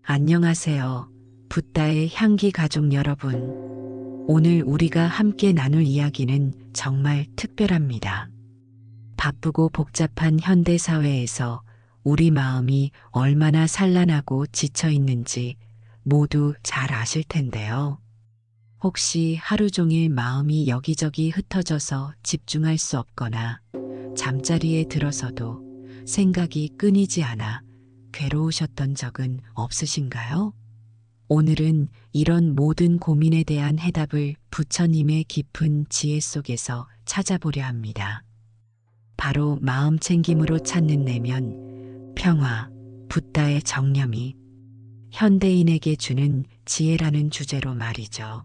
안녕하세요. 붓다의 향기 가족 여러분. 오늘 우리가 함께 나눌 이야기는 정말 특별합니다. 바쁘고 복잡한 현대 사회에서 우리 마음이 얼마나 산란하고 지쳐 있는지 모두 잘 아실 텐데요. 혹시 하루 종일 마음이 여기저기 흩어져서 집중할 수 없거나 잠자리에 들어서도 생각이 끊이지 않아 괴로우셨던 적은 없으신가요? 오늘은 이런 모든 고민에 대한 해답을 부처님의 깊은 지혜 속에서 찾아보려 합니다. 바로 마음 챙김으로 찾는 내면, 평화, 붓다의 정념이 현대인에게 주는 지혜라는 주제로 말이죠.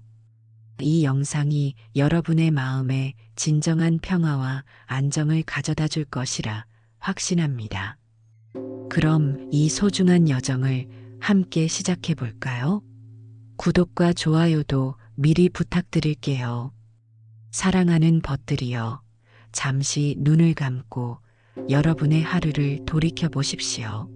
이 영상이 여러분의 마음에 진정한 평화와 안정을 가져다 줄 것이라 확신합니다. 그럼 이 소중한 여정을 함께 시작해 볼까요? 구독과 좋아요도 미리 부탁드릴게요. 사랑하는 벗들이여, 잠시 눈을 감고 여러분의 하루를 돌이켜 보십시오.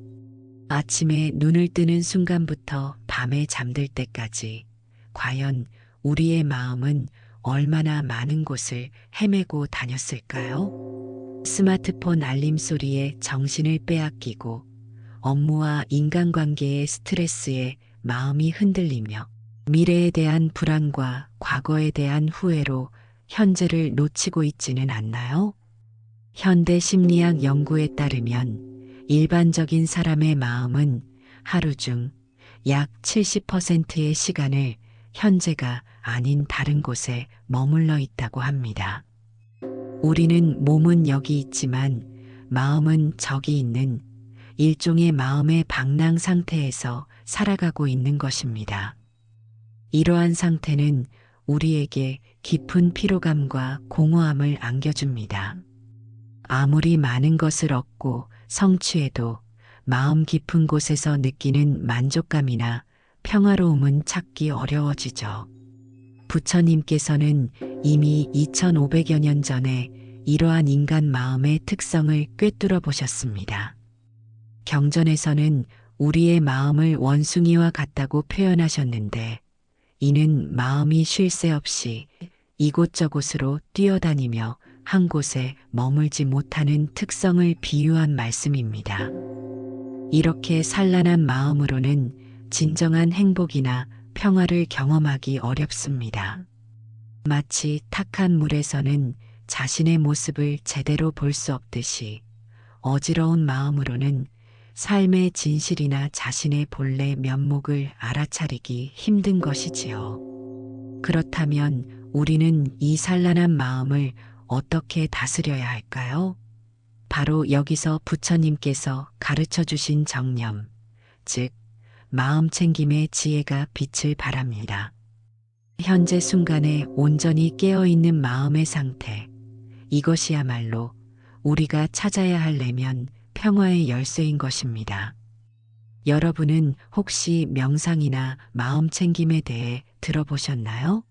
아침에 눈을 뜨는 순간부터 밤에 잠들 때까지 과연 우리의 마음은 얼마나 많은 곳을 헤매고 다녔을까요? 스마트폰 알림 소리에 정신을 빼앗기고 업무와 인간관계의 스트레스에 마음이 흔들리며 미래에 대한 불안과 과거에 대한 후회로 현재를 놓치고 있지는 않나요? 현대 심리학 연구에 따르면 일반적인 사람의 마음은 하루 중 약 70%의 시간을 현재가 아닌 다른 곳에 머물러 있다고 합니다. 우리는 몸은 여기 있지만 마음은 저기 있는 일종의 마음의 방랑 상태에서 살아가고 있는 것입니다. 이러한 상태는 우리에게 깊은 피로감과 공허함을 안겨줍니다. 아무리 많은 것을 얻고 성취해도 마음 깊은 곳에서 느끼는 만족감이나 평화로움은 찾기 어려워지죠. 부처님께서는 이미 2500여 년 전에 이러한 인간 마음의 특성을 꿰뚫어 보셨습니다. 경전에서는 우리의 마음을 원숭이와 같다고 표현하셨는데, 이는 마음이 쉴 새 없이 이곳저곳으로 뛰어다니며 한 곳에 머물지 못하는 특성을 비유한 말씀입니다. 이렇게 산란한 마음으로는 진정한 행복이나 평화를 경험하기 어렵습니다. 마치 탁한 물에서는 자신의 모습을 제대로 볼 수 없듯이 어지러운 마음으로는 삶의 진실이나 자신의 본래 면목을 알아차리기 힘든 것이지요. 그렇다면 우리는 이 산란한 마음을 어떻게 다스려야 할까요? 바로 여기서 부처님께서 가르쳐 주신 정념, 즉 마음 챙김의 지혜가 빛을 발합니다. 현재 순간에 온전히 깨어있는 마음의 상태, 이것이야말로 우리가 찾아야 할 내면 평화의 열쇠인 것입니다. 여러분은 혹시 명상이나 마음 챙김에 대해 들어보셨나요?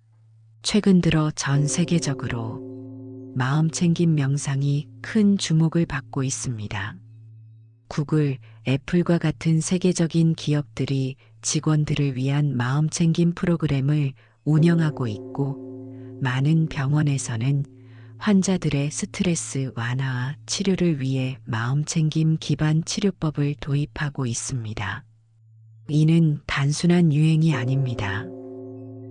최근 들어 전 세계적으로 마음 챙김 명상이 큰 주목을 받고 있습니다. 구글, 애플과 같은 세계적인 기업들이 직원들을 위한 마음 챙김 프로그램을 운영하고 있고, 많은 병원에서는 환자들의 스트레스 완화와 치료를 위해 마음 챙김 기반 치료법을 도입하고 있습니다. 이는 단순한 유행이 아닙니다.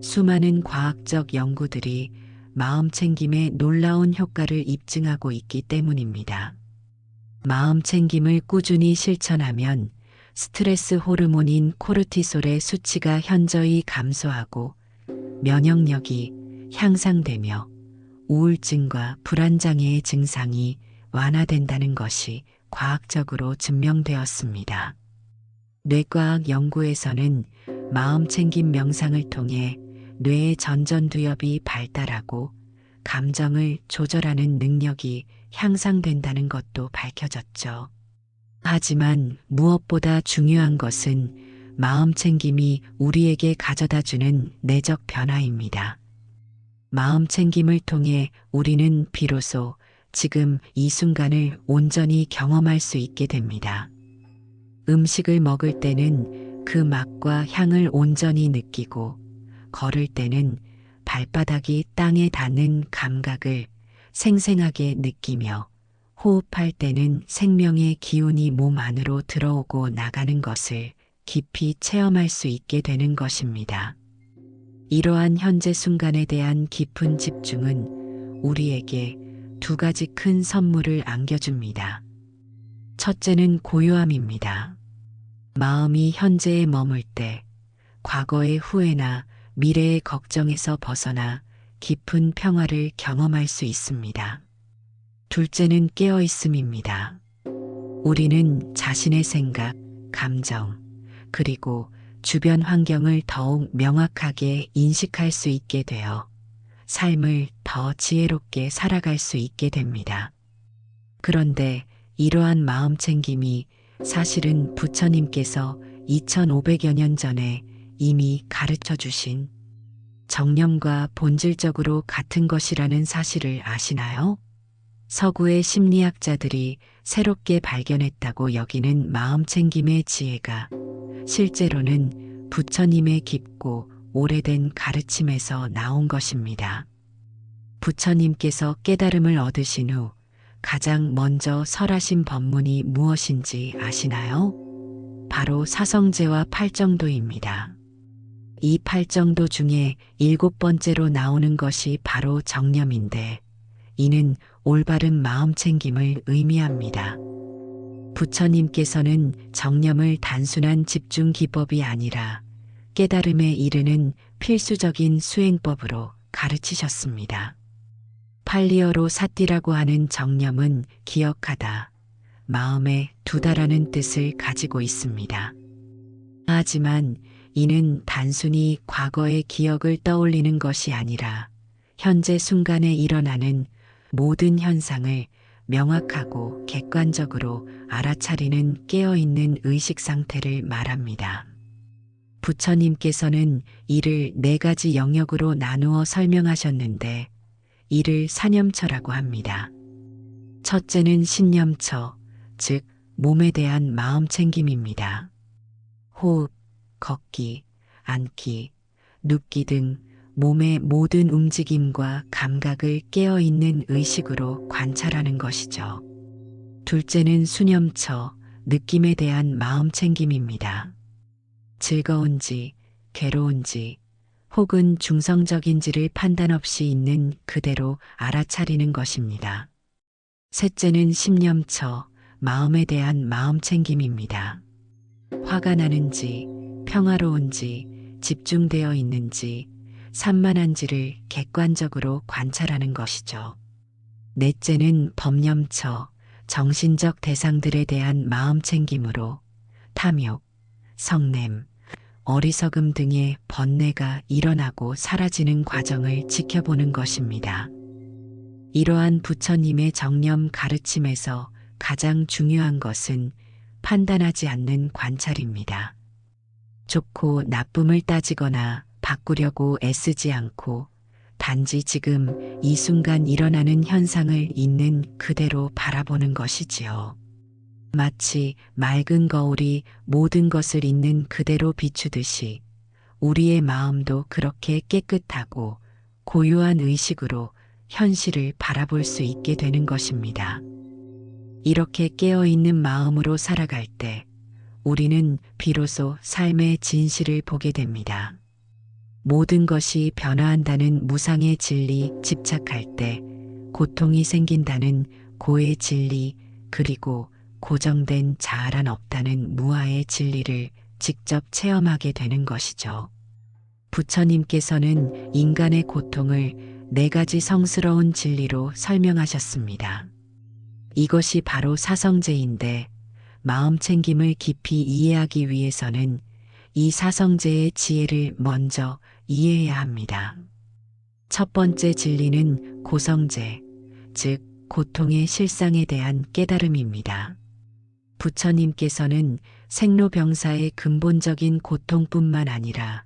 수많은 과학적 연구들이 마음 챙김의 놀라운 효과를 입증하고 있기 때문입니다. 마음 챙김을 꾸준히 실천하면 스트레스 호르몬인 코르티솔의 수치가 현저히 감소하고 면역력이 향상되며 우울증과 불안장애의 증상이 완화된다는 것이 과학적으로 증명되었습니다. 뇌과학 연구에서는 마음 챙김 명상을 통해 뇌의 전전두엽이 발달하고 감정을 조절하는 능력이 향상된다는 것도 밝혀졌죠. 하지만 무엇보다 중요한 것은 마음 챙김이 우리에게 가져다주는 내적 변화입니다. 마음 챙김을 통해 우리는 비로소 지금 이 순간을 온전히 경험할 수 있게 됩니다. 음식을 먹을 때는 그 맛과 향을 온전히 느끼고 걸을 때는 발바닥이 땅에 닿는 감각을 생생하게 느끼며 호흡할 때는 생명의 기운이 몸 안으로 들어오고 나가는 것을 깊이 체험할 수 있게 되는 것입니다. 이러한 현재 순간에 대한 깊은 집중은 우리에게 두 가지 큰 선물을 안겨줍니다. 첫째는 고요함입니다. 마음이 현재에 머물 때 과거의 후회나 미래의 걱정에서 벗어나 깊은 평화를 경험할 수 있습니다. 둘째는 깨어있음입니다. 우리는 자신의 생각, 감정, 그리고 주변 환경을 더욱 명확하게 인식할 수 있게 되어 삶을 더 지혜롭게 살아갈 수 있게 됩니다. 그런데 이러한 마음 챙김이 사실은 부처님께서 2500여 년 전에 이미 가르쳐 주신 정념과 본질적으로 같은 것이라는 사실을 아시나요? 서구의 심리학자들이 새롭게 발견했다고 여기는 마음 챙김의 지혜가 실제로는 부처님의 깊고 오래된 가르침에서 나온 것입니다. 부처님께서 깨달음을 얻으신 후 가장 먼저 설하신 법문이 무엇인지 아시나요? 바로 사성제와 팔정도입니다. 이 팔정도 중에 7번째로 나오는 것이 바로 정념인데 이는 올바른 마음 챙김을 의미합니다. 부처님께서는 정념을 단순한 집중 기법이 아니라 깨달음에 이르는 필수적인 수행법으로 가르치셨습니다. 팔리어로 사띠라고 하는 정념은 기억하다, 마음에 두다라는 뜻을 가지고 있습니다. 하지만 이는 단순히 과거의 기억을 떠올리는 것이 아니라 현재 순간에 일어나는 모든 현상을 명확하고 객관적으로 알아차리는 깨어있는 의식 상태를 말합니다. 부처님께서는 이를 4가지 영역으로 나누어 설명하셨는데 이를 사념처라고 합니다. 첫째는 신념처, 즉 몸에 대한 마음 챙김입니다. 호흡, 걷기, 앉기, 눕기 등 몸의 모든 움직임과 감각을 깨어있는 의식으로 관찰하는 것이죠. 둘째는 수념처, 느낌에 대한 마음 챙김입니다. 즐거운지, 괴로운지, 혹은 중성적인지를 판단 없이 있는 그대로 알아차리는 것입니다. 셋째는 심념처, 마음에 대한 마음 챙김입니다. 화가 나는지, 평화로운지, 집중되어 있는지, 산만한지를 객관적으로 관찰하는 것이죠. 넷째는 법념처, 정신적 대상들에 대한 마음 챙김으로 탐욕, 성냄, 어리석음 등의 번뇌가 일어나고 사라지는 과정을 지켜보는 것입니다. 이러한 부처님의 정념 가르침에서 가장 중요한 것은 판단하지 않는 관찰입니다. 좋고 나쁨을 따지거나 바꾸려고 애쓰지 않고 단지 지금 이 순간 일어나는 현상을 있는 그대로 바라보는 것이지요. 마치 맑은 거울이 모든 것을 있는 그대로 비추듯이 우리의 마음도 그렇게 깨끗하고 고요한 의식으로 현실을 바라볼 수 있게 되는 것입니다. 이렇게 깨어있는 마음으로 살아갈 때 우리는 비로소 삶의 진실을 보게 됩니다. 모든 것이 변화한다는 무상의 진리 집착할 때 고통이 생긴다는 고의 진리 그리고 고정된 자아란 없다는 무아의 진리를 직접 체험하게 되는 것이죠. 부처님께서는 인간의 고통을 4가지 성스러운 진리로 설명하셨습니다. 이것이 바로 사성제인데 마음 챙김을 깊이 이해하기 위해서는 이 사성제의 지혜를 먼저 이해해야 합니다. 첫 번째 진리는 고성제, 즉 고통의 실상에 대한 깨달음입니다. 부처님께서는 생로병사의 근본적인 고통뿐만 아니라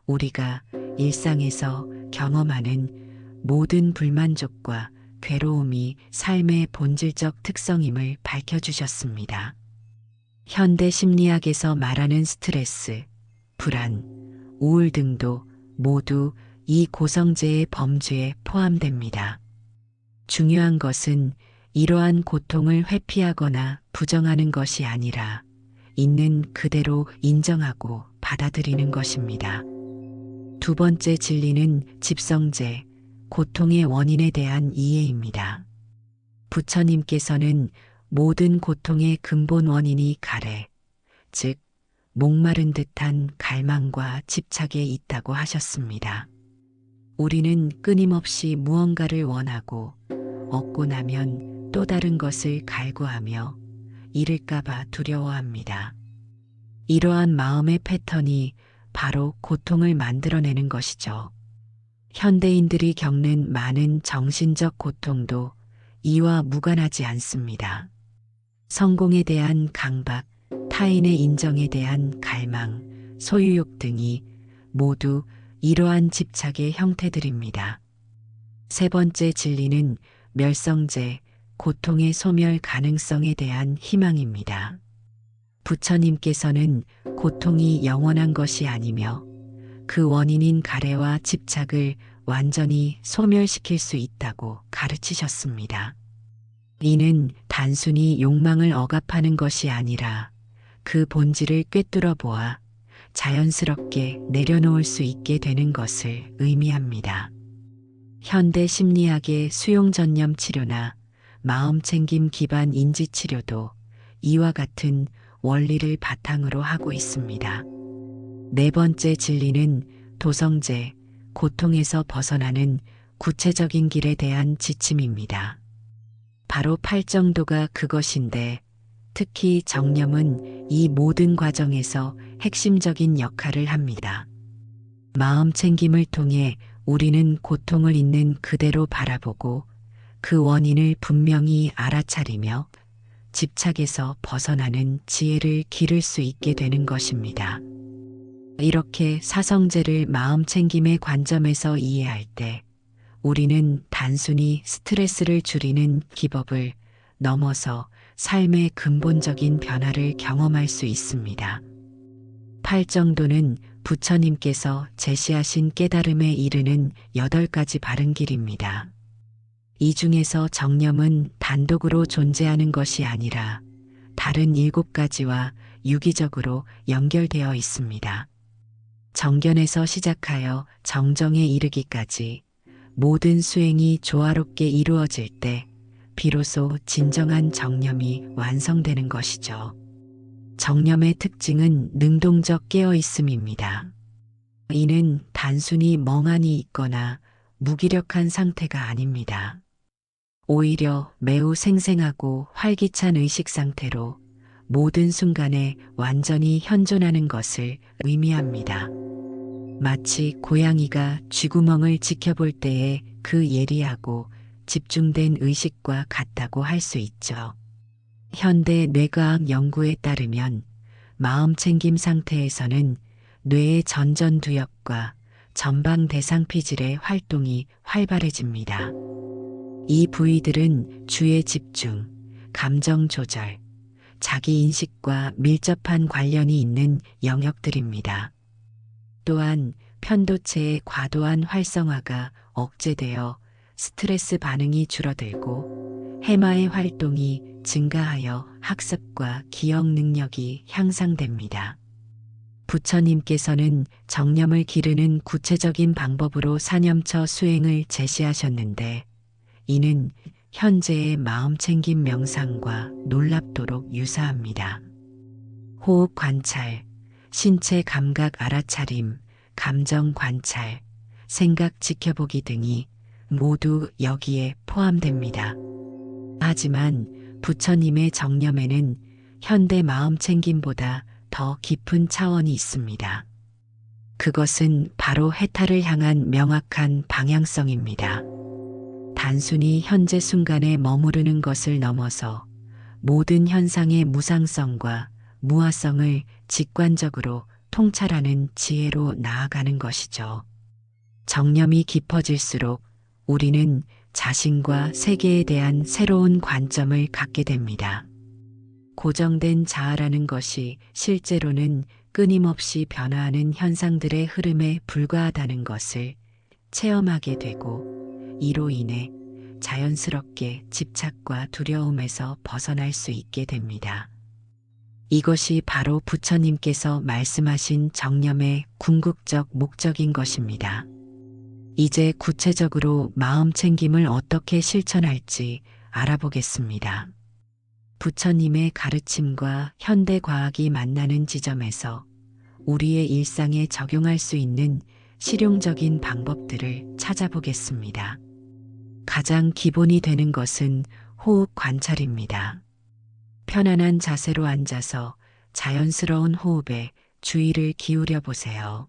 우리가 일상에서 경험하는 모든 불만족과 괴로움이 삶의 본질적 특성임을 밝혀주셨습니다. 현대 심리학에서 말하는 스트레스, 불안, 우울 등도 모두 이 고성제의 범주에 포함됩니다. 중요한 것은 이러한 고통을 회피하거나 부정하는 것이 아니라 있는 그대로 인정하고 받아들이는 것입니다. 두 번째 진리는 집성제, 고통의 원인에 대한 이해입니다. 부처님께서는 모든 고통의 근본 원인이 가래, 즉 목마른 듯한 갈망과 집착에 있다고 하셨습니다. 우리는 끊임없이 무언가를 원하고 얻고 나면 또 다른 것을 갈구하며 잃을까봐 두려워합니다. 이러한 마음의 패턴이 바로 고통을 만들어내는 것이죠. 현대인들이 겪는 많은 정신적 고통도 이와 무관하지 않습니다. 성공에 대한 강박, 타인의 인정에 대한 갈망, 소유욕 등이 모두 이러한 집착의 형태들입니다. 세 번째 진리는 멸성제, 고통의 소멸 가능성에 대한 희망입니다. 부처님께서는 고통이 영원한 것이 아니며 그 원인인 가래와 집착을 완전히 소멸시킬 수 있다고 가르치셨습니다. 이는 단순히 욕망을 억압하는 것이 아니라 그 본질을 꿰뚫어 보아 자연스럽게 내려놓을 수 있게 되는 것을 의미합니다. 현대 심리학의 수용전념 치료나 마음챙김 기반 인지치료도 이와 같은 원리를 바탕으로 하고 있습니다. 네 번째 진리는 도성제, 고통에서 벗어나는 구체적인 길에 대한 지침입니다. 바로 팔정도가 그것인데 특히 정념은 이 모든 과정에서 핵심적인 역할을 합니다. 마음챙김을 통해 우리는 고통을 있는 그대로 바라보고 그 원인을 분명히 알아차리며 집착에서 벗어나는 지혜를 기를 수 있게 되는 것입니다. 이렇게 사성제를 마음챙김의 관점에서 이해할 때 우리는 단순히 스트레스를 줄이는 기법을 넘어서 삶의 근본적인 변화를 경험할 수 있습니다. 팔정도는 부처님께서 제시하신 깨달음에 이르는 8가지 바른 길입니다. 이 중에서 정념은 단독으로 존재하는 것이 아니라 다른 7가지와 유기적으로 연결되어 있습니다. 정견에서 시작하여 정정에 이르기까지 모든 수행이 조화롭게 이루어질 때 비로소 진정한 정념이 완성되는 것이죠. 정념의 특징은 능동적 깨어있음입니다. 이는 단순히 멍하니 있거나 무기력한 상태가 아닙니다. 오히려 매우 생생하고 활기찬 의식 상태로 모든 순간에 완전히 현존하는 것을 의미합니다. 마치 고양이가 쥐구멍을 지켜볼 때의 그 예리하고 집중된 의식과 같다고 할 수 있죠. 현대 뇌과학 연구에 따르면 마음챙김 상태에서는 뇌의 전전두엽과 전방대상피질의 활동이 활발해집니다. 이 부위들은 주의 집중, 감정 조절, 자기인식과 밀접한 관련이 있는 영역들입니다. 또한 편도체의 과도한 활성화가 억제되어 스트레스 반응이 줄어들고 해마의 활동이 증가하여 학습과 기억 능력이 향상됩니다. 부처님께서는 정념을 기르는 구체적인 방법으로 사념처 수행을 제시하셨는데 이는 현재의 마음챙김 명상과 놀랍도록 유사합니다. 호흡 관찰, 신체 감각 알아차림, 감정 관찰, 생각 지켜보기 등이 모두 여기에 포함됩니다. 하지만 부처님의 정념에는 현대 마음챙김보다 더 깊은 차원이 있습니다. 그것은 바로 해탈을 향한 명확한 방향성입니다. 단순히 현재 순간에 머무르는 것을 넘어서 모든 현상의 무상성과 무아성을 직관적으로 통찰하는 지혜로 나아가는 것이죠. 정념이 깊어질수록 우리는 자신과 세계에 대한 새로운 관점을 갖게 됩니다. 고정된 자아라는 것이 실제로는 끊임없이 변화하는 현상들의 흐름에 불과하다는 것을 체험하게 되고, 이로 인해 자연스럽게 집착과 두려움에서 벗어날 수 있게 됩니다. 이것이 바로 부처님께서 말씀하신 정념의 궁극적 목적인 것입니다. 이제 구체적으로 마음 챙김을 어떻게 실천할지 알아보겠습니다. 부처님의 가르침과 현대 과학이 만나는 지점에서 우리의 일상에 적용할 수 있는 실용적인 방법들을 찾아보겠습니다. 가장 기본이 되는 것은 호흡 관찰입니다. 편안한 자세로 앉아서 자연스러운 호흡에 주의를 기울여 보세요.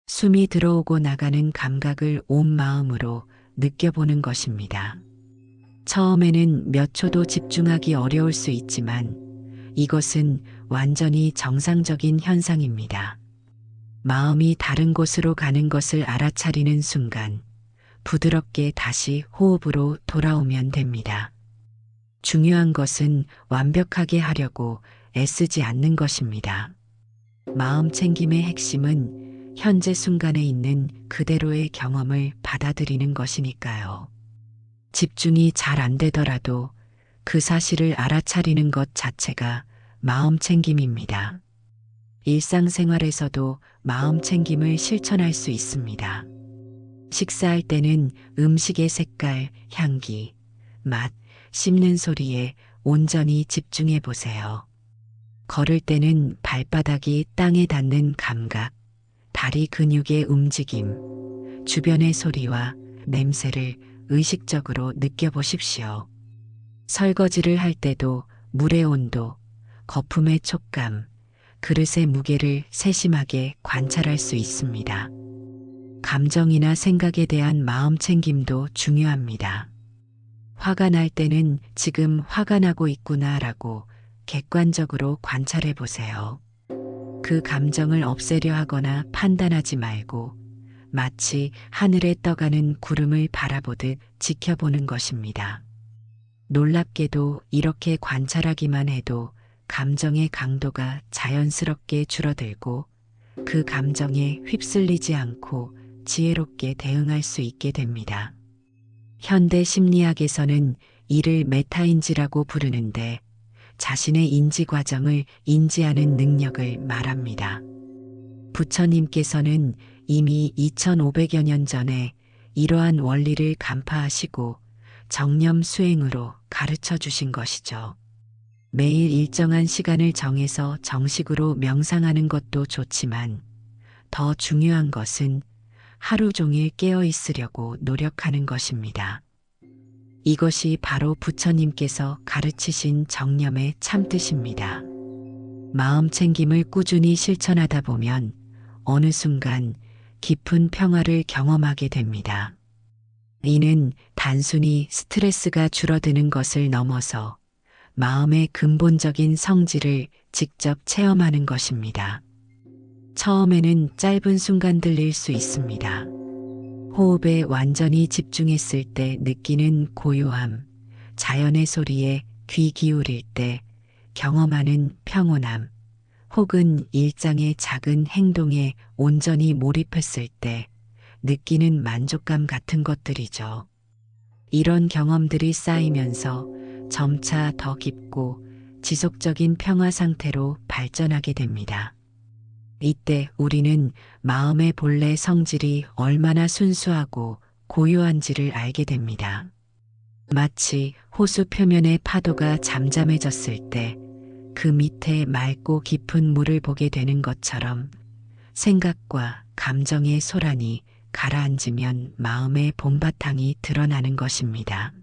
숨이 들어오고 나가는 감각을 온 마음으로 느껴보는 것입니다. 처음에는 몇 초도 집중하기 어려울 수 있지만 이것은 완전히 정상적인 현상입니다. 마음이 다른 곳으로 가는 것을 알아차리는 순간 부드럽게 다시 호흡으로 돌아오면 됩니다. 중요한 것은 완벽하게 하려고 애쓰지 않는 것입니다. 마음 챙김의 핵심은 현재 순간에 있는 그대로의 경험을 받아들이는 것이니까요. 집중이 잘 안 되더라도 그 사실을 알아차리는 것 자체가 마음 챙김입니다. 일상생활에서도 마음 챙김을 실천할 수 있습니다. 식사할 때는 음식의 색깔, 향기, 맛, 씹는 소리에 온전히 집중해 보세요. 걸을 때는 발바닥이 땅에 닿는 감각, 다리 근육의 움직임, 주변의 소리와 냄새를 의식적으로 느껴보십시오. 설거지를 할 때도 물의 온도, 거품의 촉감, 그릇의 무게를 세심하게 관찰할 수 있습니다. 감정이나 생각에 대한 마음 챙김도 중요합니다. 화가 날 때는 지금 화가 나고 있구나라고 객관적으로 관찰해 보세요. 그 감정을 없애려 하거나 판단하지 말고 마치 하늘에 떠가는 구름을 바라보듯 지켜보는 것입니다. 놀랍게도 이렇게 관찰하기만 해도 감정의 강도가 자연스럽게 줄어들고 그 감정에 휩쓸리지 않고 지혜롭게 대응할 수 있게 됩니다. 현대 심리학에서는 이를 메타인지라고 부르는데 자신의 인지 과정을 인지하는 능력을 말합니다. 부처님께서는 이미 2500여 년 전에 이러한 원리를 간파하시고 정념 수행으로 가르쳐 주신 것이죠. 매일 일정한 시간을 정해서 정식으로 명상하는 것도 좋지만 더 중요한 것은 하루 종일 깨어 있으려고 노력하는 것입니다. 이것이 바로 부처님께서 가르치신 정념의 참뜻입니다. 마음 챙김을 꾸준히 실천하다 보면 어느 순간 깊은 평화를 경험하게 됩니다. 이는 단순히 스트레스가 줄어드는 것을 넘어서 마음의 근본적인 성질을 직접 체험하는 것입니다. 처음에는 짧은 순간들일 수 있습니다. 호흡에 완전히 집중했을 때 느끼는 고요함, 자연의 소리에 귀 기울일 때 경험하는 평온함, 혹은 일상의 작은 행동에 온전히 몰입했을 때 느끼는 만족감 같은 것들이죠. 이런 경험들이 쌓이면서 점차 더 깊고 지속적인 평화 상태로 발전하게 됩니다. 이때 우리는 마음의 본래 성질이 얼마나 순수하고 고요한지를 알게 됩니다. 마치 호수 표면의 파도가 잠잠해졌을 때 그 밑에 맑고 깊은 물을 보게 되는 것처럼 생각과 감정의 소란이 가라앉으면 마음의 본바탕이 드러나는 것입니다.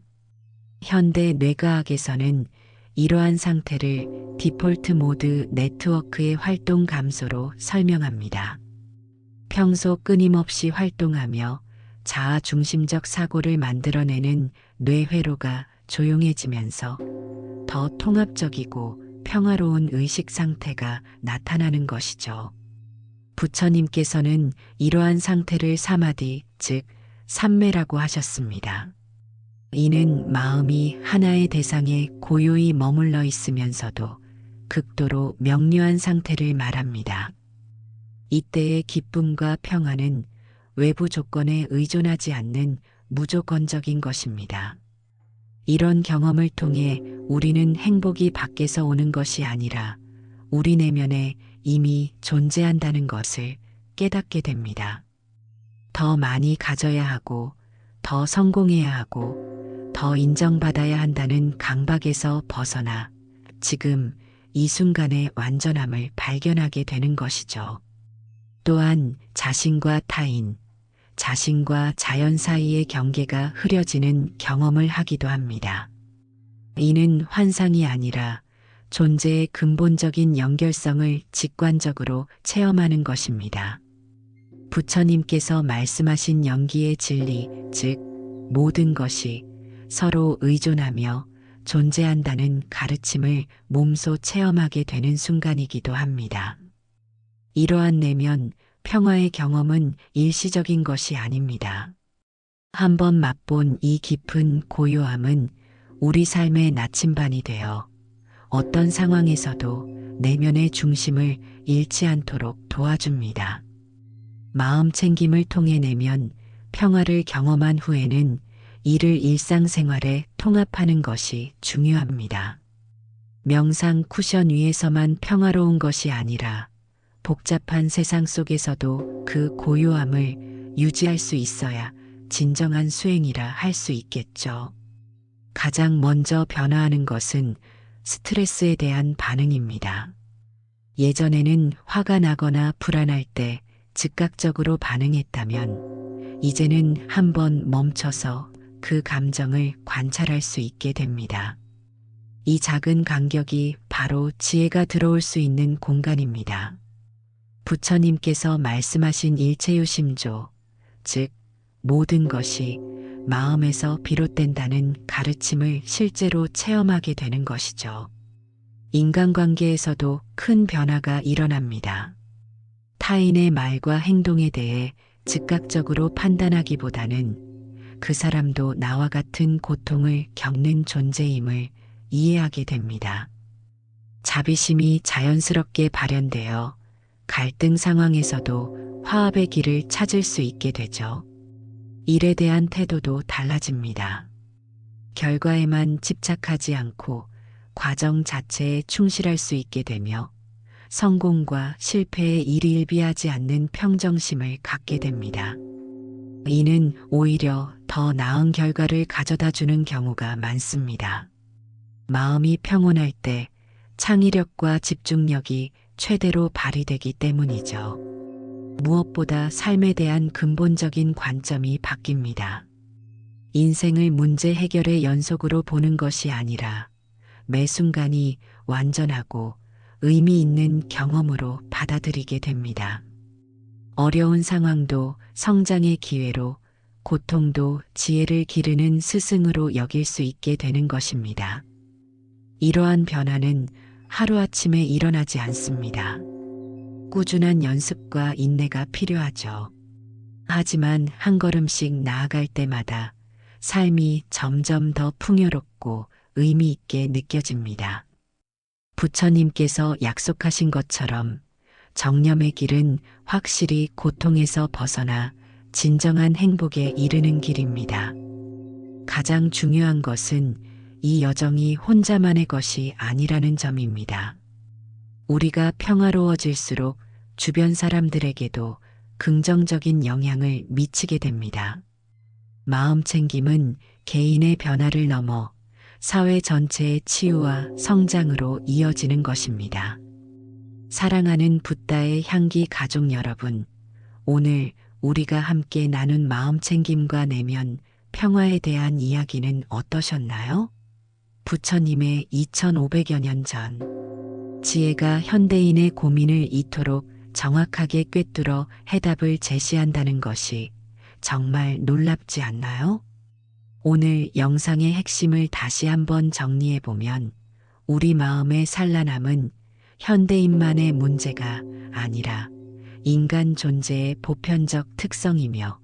현대 뇌과학에서는 이러한 상태를 디폴트 모드 네트워크의 활동 감소로 설명합니다. 평소 끊임없이 활동하며 자아 중심적 사고를 만들어내는 뇌회로가 조용해지면서 더 통합적이고 평화로운 의식 상태가 나타나는 것이죠. 부처님께서는 이러한 상태를 사마디, 즉 삼매라고 하셨습니다. 이는 마음이 하나의 대상에 고요히 머물러 있으면서도 극도로 명료한 상태를 말합니다. 이때의 기쁨과 평안은 외부 조건에 의존하지 않는 무조건적인 것입니다. 이런 경험을 통해 우리는 행복이 밖에서 오는 것이 아니라 우리 내면에 이미 존재한다는 것을 깨닫게 됩니다. 더 많이 가져야 하고, 더 성공해야 하고, 더 인정받아야 한다는 강박에서 벗어나 지금 이 순간의 완전함을 발견하게 되는 것이죠. 또한 자신과 타인, 자신과 자연 사이의 경계가 흐려지는 경험을 하기도 합니다. 이는 환상이 아니라 존재의 근본적인 연결성을 직관적으로 체험하는 것입니다. 부처님께서 말씀하신 연기의 진리, 즉 모든 것이 서로 의존하며 존재한다는 가르침을 몸소 체험하게 되는 순간이기도 합니다. 이러한 내면 평화의 경험은 일시적인 것이 아닙니다. 한번 맛본 이 깊은 고요함은 우리 삶의 나침반이 되어 어떤 상황에서도 내면의 중심을 잃지 않도록 도와줍니다. 마음 챙김을 통해 내면 평화를 경험한 후에는 이를 일상생활에 통합하는 것이 중요합니다. 명상 쿠션 위에서만 평화로운 것이 아니라 복잡한 세상 속에서도 그 고요함을 유지할 수 있어야 진정한 수행이라 할 수 있겠죠. 가장 먼저 변화하는 것은 스트레스에 대한 반응입니다. 예전에는 화가 나거나 불안할 때 즉각적으로 반응했다면 이제는 한번 멈춰서 그 감정을 관찰할 수 있게 됩니다. 이 작은 간격이 바로 지혜가 들어올 수 있는 공간입니다. 부처님께서 말씀하신 일체유심조, 즉 모든 것이 마음에서 비롯된다는 가르침을 실제로 체험하게 되는 것이죠. 인간관계에서도 큰 변화가 일어납니다. 타인의 말과 행동에 대해 즉각적으로 판단하기보다는 그 사람도 나와 같은 고통을 겪는 존재임을 이해하게 됩니다. 자비심이 자연스럽게 발현되어 갈등 상황에서도 화합의 길을 찾을 수 있게 되죠. 일에 대한 태도도 달라집니다. 결과에만 집착하지 않고 과정 자체에 충실할 수 있게 되며 성공과 실패에 일희일비하지 않는 평정심을 갖게 됩니다. 이는 오히려 더 나은 결과를 가져다 주는 경우가 많습니다. 마음이 평온할 때 창의력과 집중력이 최대로 발휘되기 때문이죠. 무엇보다 삶에 대한 근본적인 관점이 바뀝니다. 인생을 문제 해결의 연속으로 보는 것이 아니라 매 순간이 완전하고 의미 있는 경험으로 받아들이게 됩니다. 어려운 상황도 성장의 기회로, 고통도 지혜를 기르는 스승으로 여길 수 있게 되는 것입니다. 이러한 변화는 하루아침에 일어나지 않습니다. 꾸준한 연습과 인내가 필요하죠. 하지만 한 걸음씩 나아갈 때마다 삶이 점점 더 풍요롭고 의미 있게 느껴집니다. 부처님께서 약속하신 것처럼 정념의 길은 확실히 고통에서 벗어나 진정한 행복에 이르는 길입니다. 가장 중요한 것은 이 여정이 혼자만의 것이 아니라는 점입니다. 우리가 평화로워질수록 주변 사람들에게도 긍정적인 영향을 미치게 됩니다. 마음 챙김은 개인의 변화를 넘어 사회 전체의 치유와 성장으로 이어지는 것입니다. 사랑하는 붓다의 향기 가족 여러분, 오늘 우리가 함께 나눈 마음 챙김과 내면 평화에 대한 이야기는 어떠셨나요? 부처님의 2500여 년 전 지혜가 현대인의 고민을 이토록 정확하게 꿰뚫어 해답을 제시한다는 것이 정말 놀랍지 않나요? 오늘 영상의 핵심을 다시 한번 정리해보면 우리 마음의 산란함은 현대인만의 문제가 아니라 인간 존재의 보편적 특성이며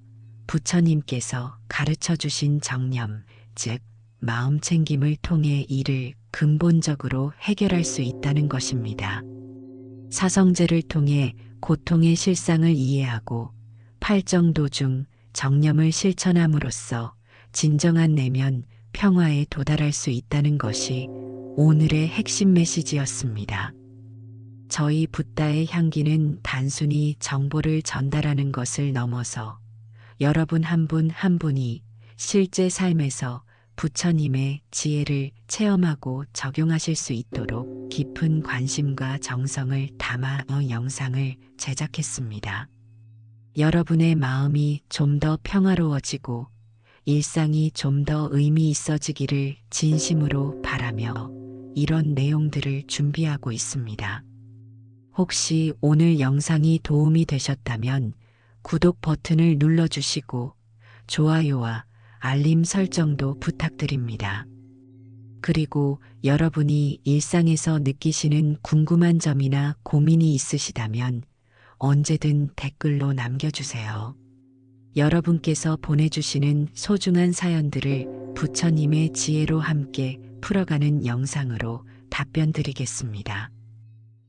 부처님께서 가르쳐 주신 정념, 즉 마음 챙김을 통해 이를 근본적으로 해결할 수 있다는 것입니다. 사성제를 통해 고통의 실상을 이해하고 팔정 도중 정념을 실천함으로써 진정한 내면 평화에 도달할 수 있다는 것이 오늘의 핵심 메시지였습니다. 저희 붓다의 향기는 단순히 정보를 전달하는 것을 넘어서 여러분 한 분 한 분이 실제 삶에서 부처님의 지혜를 체험하고 적용하실 수 있도록 깊은 관심과 정성을 담아 영상을 제작했습니다. 여러분의 마음이 좀 더 평화로워지고 일상이 좀 더 의미 있어지기를 진심으로 바라며 이런 내용들을 준비하고 있습니다. 혹시 오늘 영상이 도움이 되셨다면 구독 버튼을 눌러주시고 좋아요와 알림 설정도 부탁드립니다. 그리고 여러분이 일상에서 느끼시는 궁금한 점이나 고민이 있으시다면 언제든 댓글로 남겨주세요. 여러분께서 보내주시는 소중한 사연들을 부처님의 지혜로 함께 풀어가는 영상으로 답변 드리겠습니다.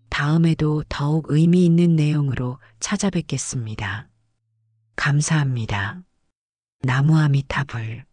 다음에도 더욱 의미 있는 내용으로 찾아뵙겠습니다. 감사합니다. 나무아미타불.